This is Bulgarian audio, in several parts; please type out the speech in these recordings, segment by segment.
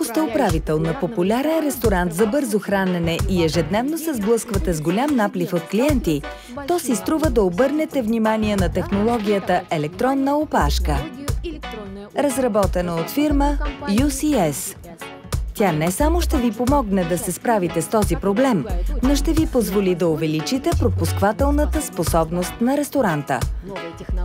Ако сте управител на популярен ресторант за бързо хранене и ежедневно се сблъсквате с голям наплив от клиенти, то си струва да обърнете внимание на технологията електронна опашка, разработена от фирма UCS. Тя не само ще ви помогне да се справите с този проблем, но ще ви позволи да увеличите пропусквателната способност на ресторанта.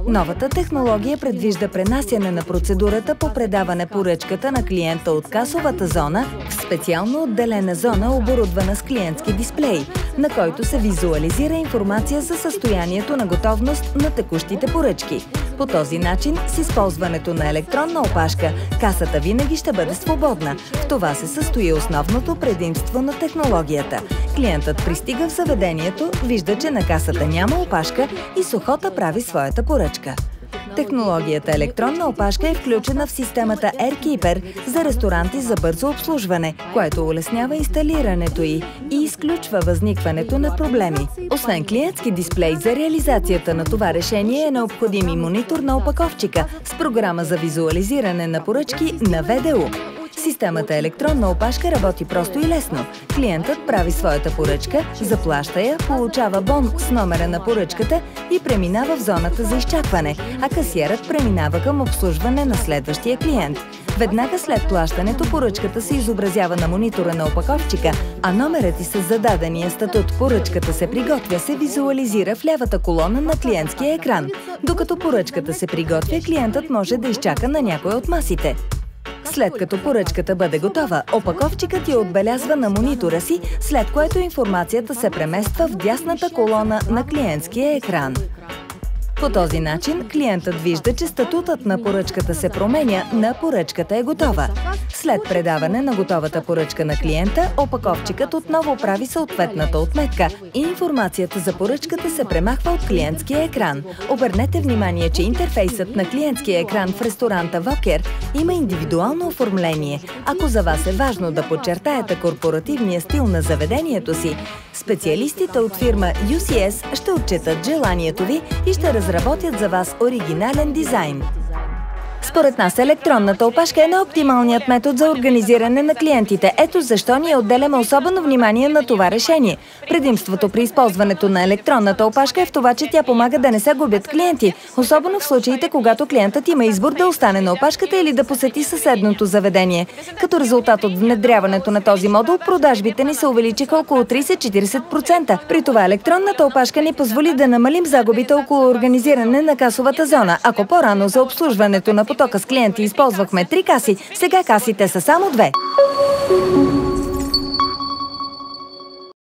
Новата технология предвижда пренасяне на процедурата по предаване поръчката на клиента от касовата зона в специално отделена зона, оборудвана с клиентски дисплей, на който се визуализира информация за състоянието на готовност на текущите поръчки. По този начин, с използването на електронна опашка, касата винаги ще бъде свободна. В това се състои основното предимство на технологията. Клиентът пристига в заведението, вижда, че на касата няма опашка и с охота прави своята поръчка. Технологията електронна опашка е включена в системата AirKeeper за ресторанти за бързо обслужване, което улеснява инсталирането й и изключва възникването на проблеми. Освен клиентски дисплей, за реализацията на това решение е необходим и монитор на опаковчика с програма за визуализиране на поръчки на ВДУ. Системата електронна опашка работи просто и лесно. Клиентът прави своята поръчка, заплаща я, получава бон с номера на поръчката и преминава в зоната за изчакване, а касиерът преминава към обслужване на следващия клиент. Веднага след плащането поръчката се изобразява на монитора на опаковчика, а номерът и с зададения статут "Поръчката се приготвя" се визуализира в лявата колона на клиентския екран. Докато поръчката се приготвя, клиентът може да изчака на някой от масите. След като поръчката бъде готова, опаковчикът я отбелязва на монитора си, след което информацията се премества в дясната колона на клиентския екран. По този начин клиентът вижда, че статутът на поръчката се променя на "Поръчката е готова". След предаване на готовата поръчка на клиента, опаковчикът отново прави съответната отметка и информацията за поръчката се премахва от клиентския екран. Обърнете внимание, че интерфейсът на клиентския екран в ресторанта Вокер има индивидуално оформление. Ако за вас е важно да подчертаете корпоративния стил на заведението си, специалистите от фирма UCS ще отчетат желанието ви и ще разработят за вас оригинален дизайн. Според нас електронната опашка е най-оптималният метод за организиране на клиентите. Ето защо ние отделяме особено внимание на това решение. Предимството при използването на електронната опашка е в това, че тя помага да не се губят клиенти, особено в случаите, когато клиентът има избор да остане на опашката или да посети съседното заведение. Като резултат от внедряването на този модул, продажбите ни се увеличиха около 30-40%. При това електронната опашка ни позволи да намалим загубите около организиране на касовата зона. Ако по-рано за обслужването на потока с клиенти използвахме 3 каси, сега касите са само 2.